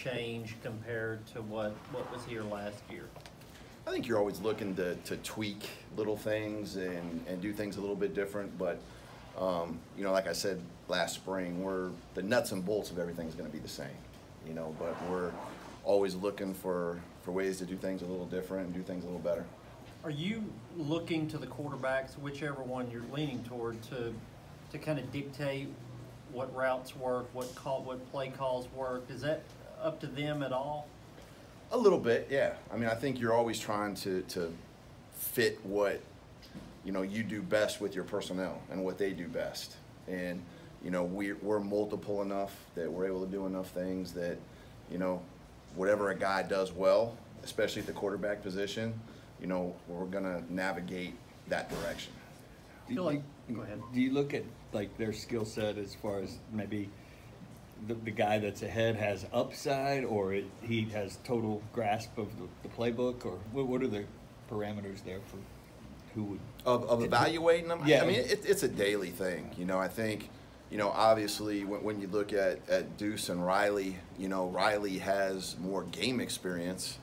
change compared to what was here last year? I think you're always looking to tweak little things and do things a little bit different, but you know, like I said last spring, the nuts and bolts of everything is going to be the same, you know, but we're always looking for ways to do things a little different and do things a little better. Are you looking to the quarterbacks, whichever one you're leaning toward, to kind of dictate what routes work, what play calls work? Is that up to them at all? A little bit, yeah. I mean, I think you're always trying to fit what, you know, you do best with your personnel and what they do best. And, you know, we're multiple enough that we're able to do enough things that, you know, whatever a guy does well, especially at the quarterback position, you know, we're going to navigate that direction. Go ahead. Do you look at, like, their skill set as far as maybe the guy that's ahead has upside, or he has total grasp of the playbook, or what are the parameters there for who would of evaluating them? Yeah, I mean, it's a daily thing. You know, I think, you know, obviously when you look at Deuce and Riley, you know, Riley has more game experience.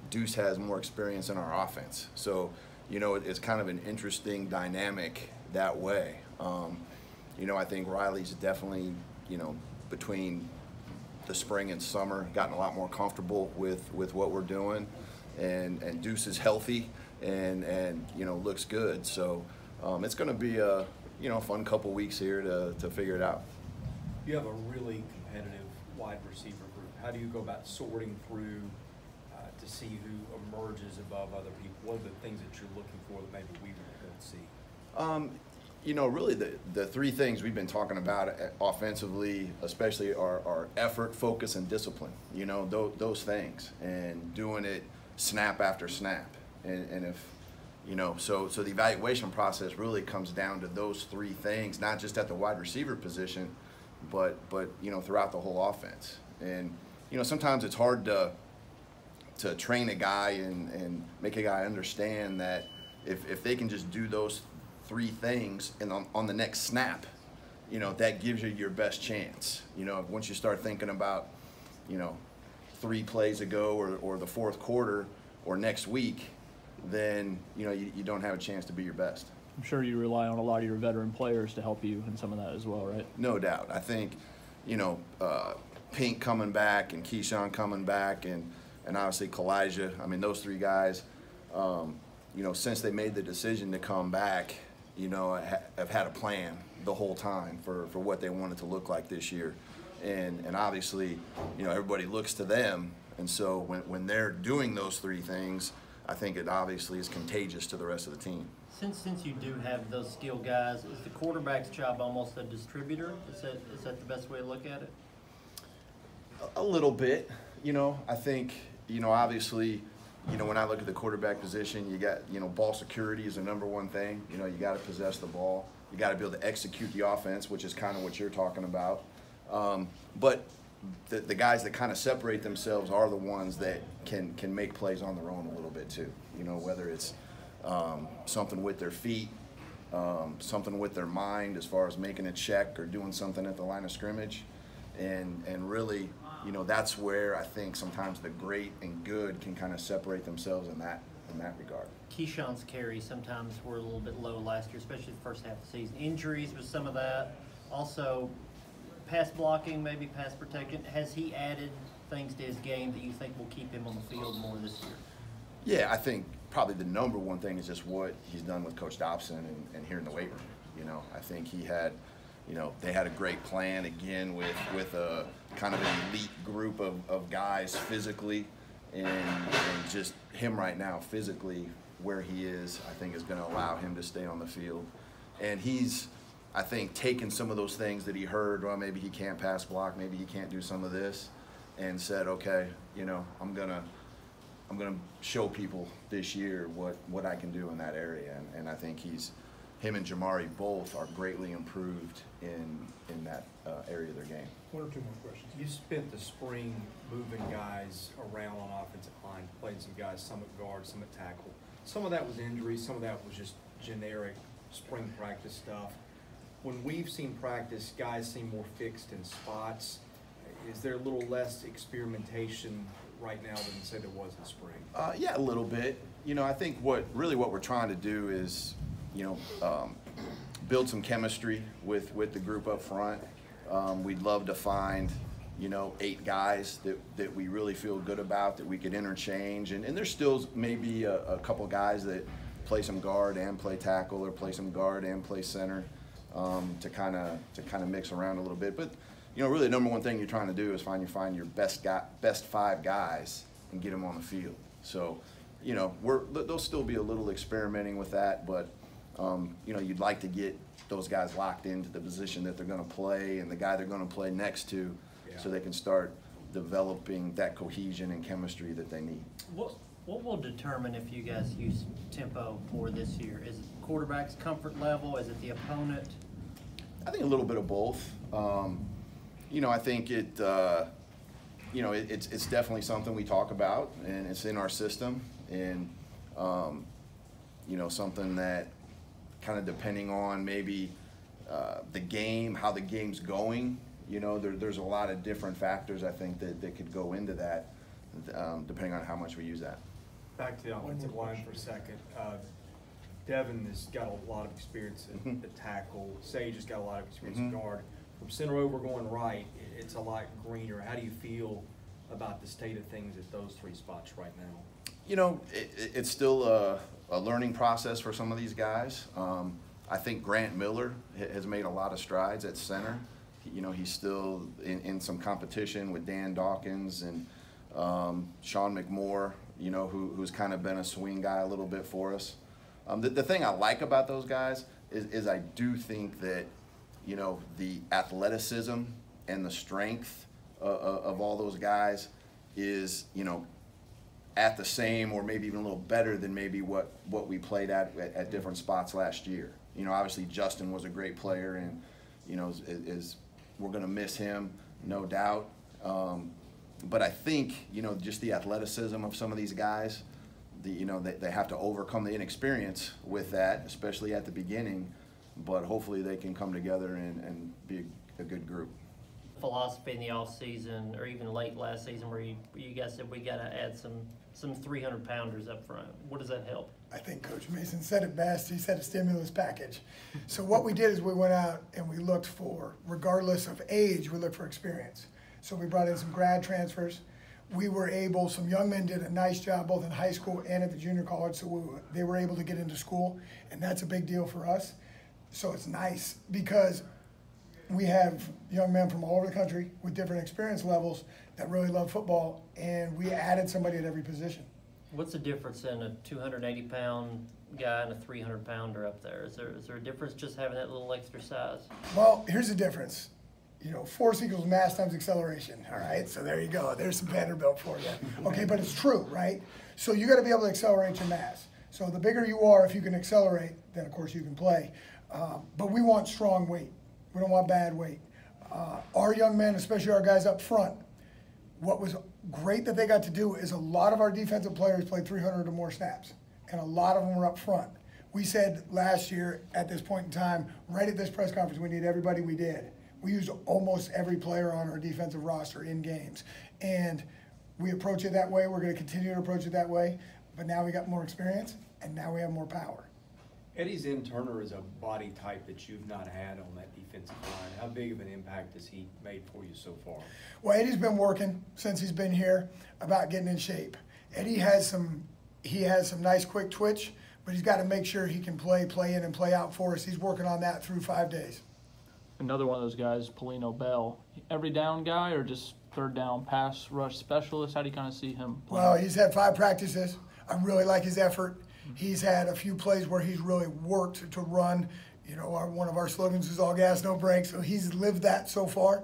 Deuce has more experience in our offense. So, you know, it's kind of an interesting dynamic that way. You know, I think Riley's definitely, you know, between the spring and summer, gotten a lot more comfortable with what we're doing, and Deuce is healthy and you know, looks good. So it's going to be a, you know, fun couple weeks here to figure it out. You have a really competitive wide receiver group. How do you go about sorting through to see who emerges above other people? What are the things that you're looking for that maybe we don't see? You know, really the three things we've been talking about offensively, especially are effort, focus, and discipline. You know, those things, and doing it snap after snap. And if, you know, so the evaluation process really comes down to those three things, not just at the wide receiver position, but you know, throughout the whole offense. And, you know, sometimes it's hard to train a guy and make a guy understand that if they can just do those three things and on the next snap, you know, that gives you your best chance. You know, once you start thinking about, you know, 3 plays ago or the fourth quarter or next week, then, you know, you don't have a chance to be your best. I'm sure you rely on a lot of your veteran players to help you in some of that as well, right? No doubt. I think, you know, Pink coming back and Keyshawn coming back and obviously Kalijah, I mean, those 3 guys, you know, since they made the decision to come back, you know, have had a plan the whole time for what they wanted to look like this year. And obviously, you know, everybody looks to them. And so when they're doing those 3 things, I think it obviously is contagious to the rest of the team. Since you do have those skill guys, is the quarterback's job almost a distributor? Is that the best way to look at it? A little bit. You know, I think, you know, obviously, you know, when I look at the quarterback position, you got, you know, ball security is the #1 thing. You know, you got to possess the ball. You got to be able to execute the offense, which is kind of what you're talking about. But the guys that kind of separate themselves are the ones that can make plays on their own a little bit too. You know, whether it's something with their feet, something with their mind as far as making a check or doing something at the line of scrimmage. And really, you know, that's where I think sometimes the great and good can kind of separate themselves in that regard. Keyshawn's carries sometimes were a little bit low last year, especially the first half of the season. Injuries was some of that. Also, pass blocking, maybe pass protection. Has he added things to his game that you think will keep him on the field more this year? Yeah, I think probably the #1 thing is just what he's done with Coach Dobson and here in the weight room. You know, I think he had, you know, they had a great plan again with a kind of an elite group of guys physically, and just him right now physically where he is, I think is going to allow him to stay on the field. And he's, I think, taken some of those things that he heard, well, maybe he can't pass block, maybe he can't do some of this, and said, okay, you know, I'm gonna show people this year what I can do in that area. And I think him and Jamari both are greatly improved in that area of their game. 1 or 2 more questions. You spent the spring moving guys around on offensive line, playing some guys, some at guard, some at tackle. Some of that was injury, some of that was just generic spring practice stuff. When we've seen practice, guys seem more fixed in spots. Is there a little less experimentation right now than, say, there was in spring? Yeah, a little bit. You know, I think what we're trying to do is, build some chemistry with the group up front. We'd love to find, 8 guys that we really feel good about, that we could interchange. And there's still maybe a couple guys that play some guard and play tackle, or play some guard and play center, to kind of mix around a little bit. But really the number one thing you're trying to do is find your best 5 guys and get them on the field. So, there'll still be a little experimenting with that, but you'd like to get those guys locked into the position that they're going to play and the guy they're going to play next to, so they can start developing that cohesion and chemistry that they need. What will determine if you guys use tempo more this year? Is it quarterback's comfort level? Is it the opponent? I think a little bit of both. I think it's definitely something we talk about, and it's in our system, and something that kind of depending on maybe the game, how the game's going, there's a lot of different factors I think that could go into that, depending on how much we use that. Back to the offensive line for a second. Devin has got a lot of experience at tackle. Sage has got a lot of experience at guard. From center over going right, it's a lot greener. How do you feel about the state of things at those 3 spots right now? It's still a learning process for some of these guys. I think Grant Miller has made a lot of strides at center. He's still in some competition with Dan Dawkins and Sean McMorrow, who's kind of been a swing guy a little bit for us. The thing I like about those guys is I do think that, the athleticism and the strength of all those guys is, at the same or maybe even a little better than maybe what we played at different spots last year. Obviously Justin was a great player, and, we're going to miss him, no doubt. But I think, just the athleticism of some of these guys, they have to overcome the inexperience with that, especially at the beginning. But hopefully they can come together and be a good group. Philosophy in the off season, or even late last season, where you guys said we got to add some 300-pounders up front. What does that help? I think Coach Mason said it best. He said a stimulus package. So what we did is we went out and we looked for, regardless of age, we looked for experience. So we brought in some grad transfers. Some young men did a nice job both in high school and at the junior college, so they were able to get into school, and that's a big deal for us. So it's nice because we have young men from all over the country with different experience levels that really love football, and we added somebody at every position. What's the difference in a 280-pound guy and a 300-pounder up there? Is there a difference just having that little extra size? Well, here's the difference. Force equals mass times acceleration, all right? So there you go. There's some Vanderbilt for you. Okay, but it's true, right? So you got to be able to accelerate your mass. So the bigger you are, if you can accelerate, then of course you can play. But we want strong weight. We don't want bad weight. Our young men, especially our guys up front, what was great that they got to do is a lot of our defensive players played 300 or more snaps, and a lot of them were up front. We said last year at this point in time, right at this press conference, we need everybody. We did. We used almost every player on our defensive roster in games, and we approach it that way. We're going to continue to approach it that way, but now we got more experience, and now we have more power. Eddie's Turner is a body type that you've not had on that defensive line. How big of an impact has he made for you so far? Well, Eddie's been working since he's been here about getting in shape. Eddie has some nice quick twitch, but he's got to make sure he can play in and play out for us. He's working on that through 5 days. Another one of those guys, Polino Bell, every down guy or just third down pass rush specialist? How do you kind of see him playing? Well, he's had 5 practices. I really like his effort. He's had a few plays where he's really worked to run. One of our slogans is all gas, no brakes. So he's lived that so far.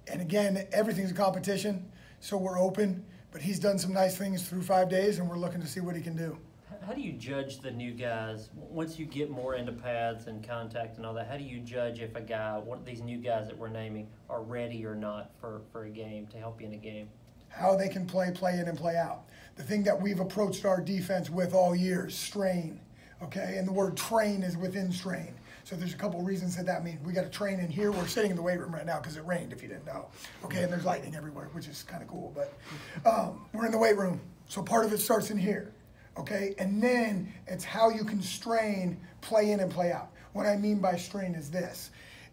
And again, everything's a competition, so we're open. But he's done some nice things through 5 days, and we're looking to see what he can do. How do you judge the new guys once you get more into pads and contact and all that? How do you judge if one of these new guys that we're naming are ready or not for a game, to help you in a game? How they can play in and play out. The thing that we've approached our defense with all year is strain, okay? And the word train is within strain. So there's a couple reasons that means we got to train in here. We're sitting in the weight room right now because it rained, if you didn't know. Okay, and there's lightning everywhere, which is kind of cool. But we're in the weight room, so part of it starts in here. Okay, and then it's how you can strain, play in and play out. What I mean by strain is this: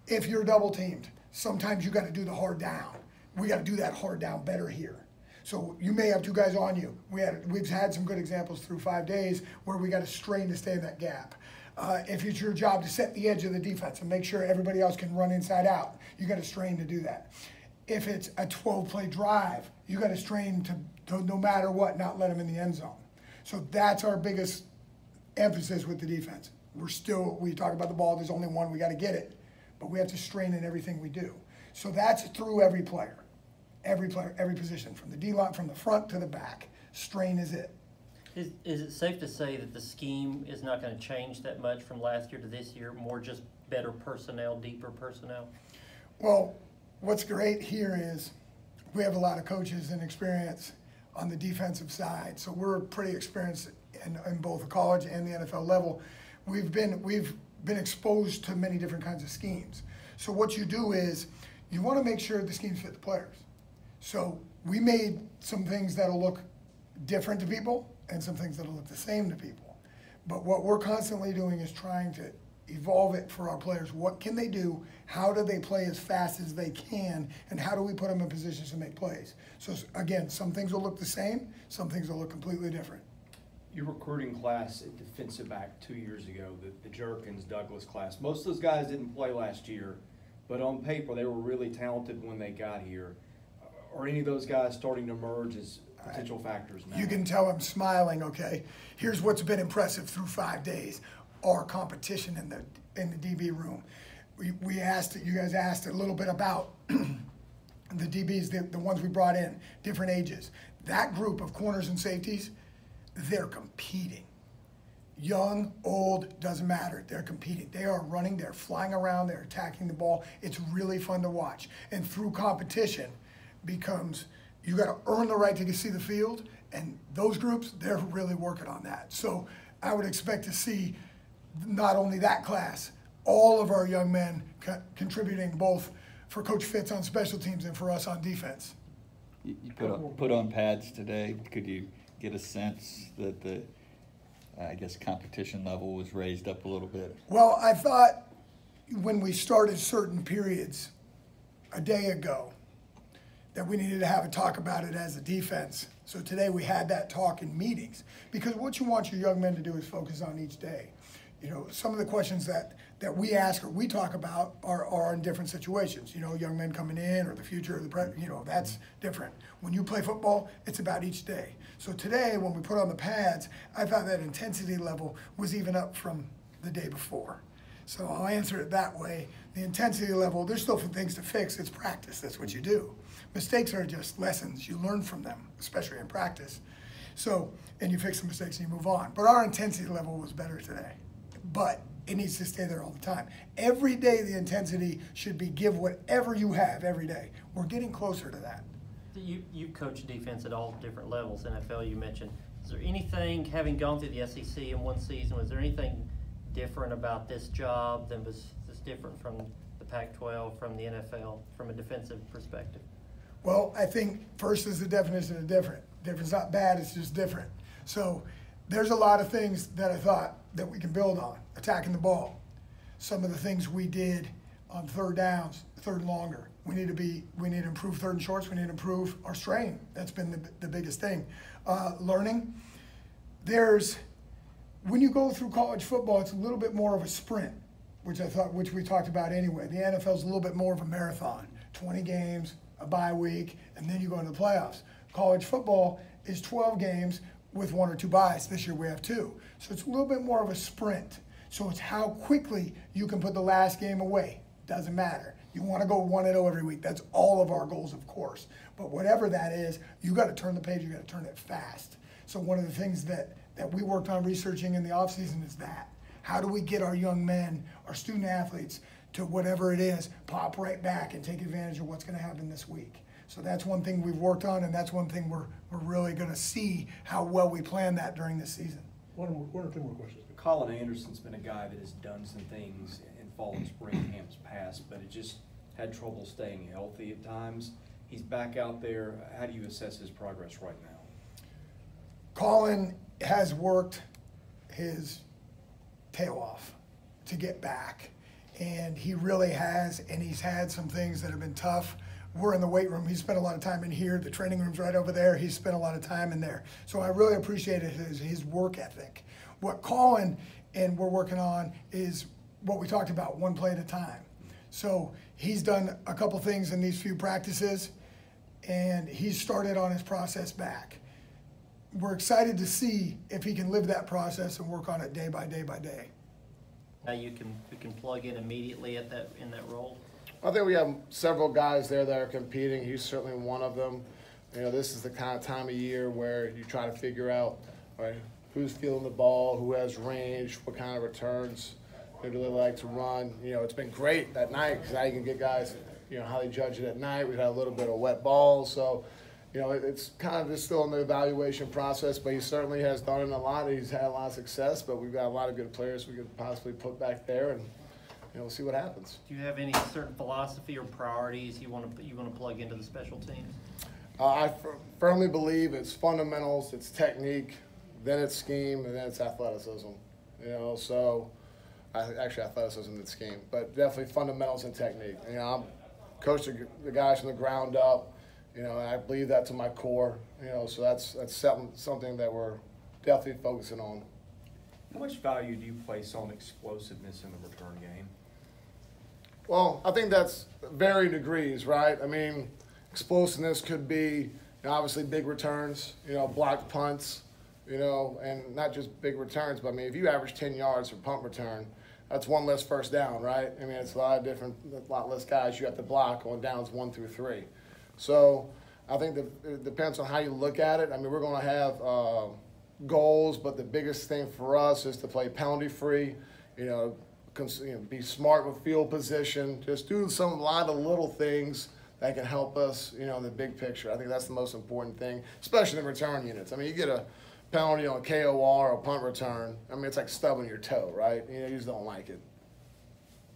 if you're double teamed, sometimes you got to do the hard down. We got to do that hard down better here. So you may have two guys on you. We've had some good examples through 5 days where we got to strain to stay in that gap. If it's your job to set the edge of the defense and make sure everybody else can run inside out, you got to strain to do that. If it's a 12-play drive, you got to strain to no matter what, not let them in the end zone. So that's our biggest emphasis with the defense. We talk about the ball, there's only one, we got to get it. But we have to strain in everything we do. So that's through every player. Every player, every position, from the D-line, from the front to the back. Strain is it. Is it safe to say that the scheme is not going to change that much from last year to this year, more just better personnel, deeper personnel? Well, what's great here is we have a lot of coaches and experience on the defensive side. So we're pretty experienced in both the college and the NFL level. We've been exposed to many different kinds of schemes. So what you do is you want to make sure the schemes fit the players. So we made some things that'll look different to people and some things that'll look the same to people. But what we're constantly doing is trying to evolve it for our players. What can they do? How do they play as fast as they can? And how do we put them in positions to make plays? So again, some things will look the same, some things will look completely different. Your recruiting class at defensive back 2 years ago, the Jerkins, Douglas class, most of those guys didn't play last year, but on paper they were really talented when they got here. Are any of those guys starting to emerge as potential factors now? You can tell I'm smiling, okay? Here's what's been impressive through 5 days. Our competition in the DB room. You guys asked a little bit about the DBs, the ones we brought in, different ages. That group of corners and safeties, they're competing. Young, old, doesn't matter. They're competing. They are running, they're flying around, they're attacking the ball. It's really fun to watch. And through competition becomes, you got to earn the right to see the field, and those groups, they're really working on that. So I would expect to see not only that class, all of our young men contributing both for Coach Fitz on special teams and for us on defense. You put on pads today. Could you get a sense that the, I guess, competition level was raised up a little bit? Well, I thought when we started certain periods a day ago that we needed to have a talk about it as a defense. So today we had that talk in meetings, because what you want your young men to do is focus on each day. You know, some of the questions that we ask or we talk about are in different situations. You know, young men coming in or the future of the present, you know, that's different. When you play football, it's about each day. So today when we put on the pads, I thought that intensity level was even up from the day before. So I'll answer it that way. The intensity level, there's still things to fix. It's practice. That's what you do. Mistakes are just lessons. You learn from them, especially in practice. So, and you fix the mistakes and you move on. But our intensity level was better today. But it needs to stay there all the time. Every day the intensity should be give whatever you have every day. We're getting closer to that. You coach defense at all different levels, NFL you mentioned. Is there anything, having gone through the SEC in one season, was there anything different about this job than was different from the Pac-12, from the NFL, from a defensive perspective? Well, I think first is the definition of different. Different's not bad, it's just different. So there's a lot of things that I thought that we can build on. Attacking the ball. Some of the things we did on third downs, third and longer. We need to improve third and shorts. We need to improve our strain. That's been the biggest thing. Learning. When you go through college football, it's a little bit more of a sprint, which we talked about anyway. The NFL is a little bit more of a marathon. 20 games, a bye week, and then you go into the playoffs. College football is 12 games with 1 or 2 byes. This year we have 2. So it's a little bit more of a sprint. So it's how quickly you can put the last game away. Doesn't matter. You want to go 1-0 every week. That's all of our goals, of course. But whatever that is, you got to turn the page. You got to turn it fast. So one of the things that we worked on researching in the offseason is that. How do we get our young men, our student athletes, to whatever it is, pop right back and take advantage of what's going to happen this week? So that's one thing we've worked on, and that's one thing we're really going to see how well we plan that during this season. One or two more questions. Colin Anderson's been a guy that has done some things in fall and spring camps past, but it just had trouble staying healthy at times. He's back out there. How do you assess his progress right now? Colin has worked his tail off to get back, and he really has, and he's had some things that have been tough. We're in the weight room. He spent a lot of time in here. The training room's right over there. He spent a lot of time in there. So I really appreciated his work ethic. What Colin and we're working on is what we talked about, one play at a time. So he's done a couple things in these few practices, and he's started on his process back. We're excited to see if he can live that process and work on it day by day by day. Now you can plug in immediately in that role. I think we have several guys there that are competing. He's certainly one of them. You know, this is the kind of time of year where you try to figure out, all right, who's feeling the ball, who has range, what kind of returns, who do they like to run. You know, it's been great at night because now you can get guys, you know, how they judge it at night. We've had a little bit of wet balls, so, you know, it's kind of just still in the evaluation process, but he certainly has done it a lot. He's had a lot of success, but we've got a lot of good players we could possibly put back there, and you know, we'll see what happens. Do you have any certain philosophy or priorities you want to plug into the special teams? I firmly believe it's fundamentals, it's technique, then it's scheme, and then it's athleticism. You know, so actually athleticism and scheme, but definitely fundamentals and technique. You know, I'm coaching the guys from the ground up. You know, and I believe that to my core. You know, so that's something that we're definitely focusing on. How much value do you place on explosiveness in the return game? Well, I think that's varying degrees, right? I mean, explosiveness could be, you know, obviously big returns, you know, blocked punts, you know, and not just big returns, but I mean, if you average 10 yards for punt return, that's one less first down, right? I mean, it's a lot less guys you have to block on downs 1 through 3. So I think it depends on how you look at it. I mean, we're going to have goals, but the biggest thing for us is to play penalty free, you know, be smart with field position, just do a lot of little things that can help us, you know, in the big picture. I think that's the most important thing, especially in return units. I mean, you get a penalty on a KOR or a punt return, I mean, it's like stubbing your toe, right? You know, you just don't like it.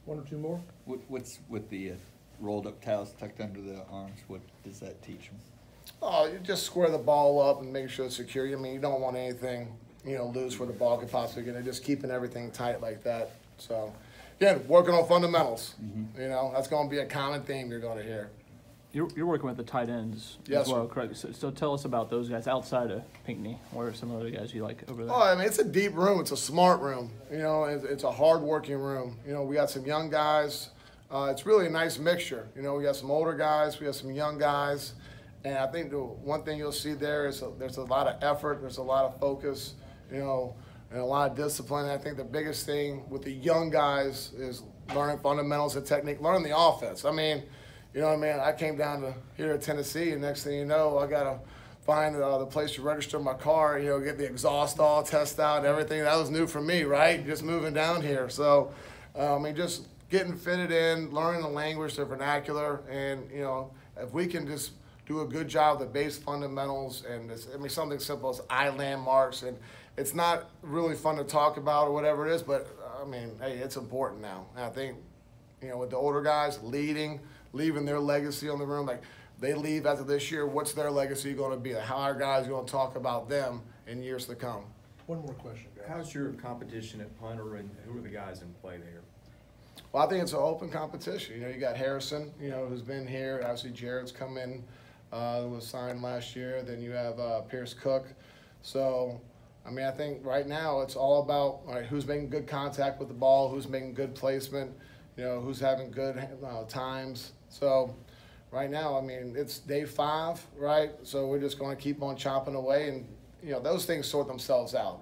One or two more? What's with the rolled up towels tucked under the arms? What does that teach them? Oh, you just square the ball up and make sure it's secure. I mean, you don't want anything, you know, loose where the ball could possibly get in. Just keeping everything tight like that. So, again, working on fundamentals. Mm-hmm. You know, that's going to be a common theme you're going to hear. You're working with the tight ends yes, as well, sir. correct? So tell us about those guys outside of Pinckney. What are some other guys you like over there? Oh, I mean, it's a deep room. It's a smart room. You know, it's a hard-working room. You know, we got some young guys. It's really a nice mixture. You know, we got some older guys. We got some young guys. And I think the one thing you'll see there is there's a lot of effort. There's a lot of focus, you know, and a lot of discipline. And I think the biggest thing with the young guys is learning fundamentals and technique, learning the offense. I mean, you know what I mean? I came down to here at Tennessee, and next thing you know, I got to find the place to register my car, you know, get the exhaust all test out and everything. That was new for me, right? Just moving down here. So, I mean, just getting fitted in, learning the language, the vernacular, and, you know, if we can just do a good job of the base fundamentals and this, I mean, something simple as eye landmarks, and it's not really fun to talk about or whatever it is, but, I mean, hey, it's important now. And I think, you know, with the older guys leaving their legacy on the room, like they leave after this year, what's their legacy going to be? How are guys going to talk about them in years to come? One more question, guys. How's your competition at punter, and who are the guys in play there? Well, I think it's an open competition. You know, you got Harrison, you know, who's been here. Obviously, Jared's come in, was signed last year. Then you have Pierce Cook. So, I mean, I think right now it's all about, all right, who's making good contact with the ball, who's making good placement, you know, who's having good times. So, right now, I mean, it's day 5, right? So we're just going to keep on chopping away, and, you know, those things sort themselves out.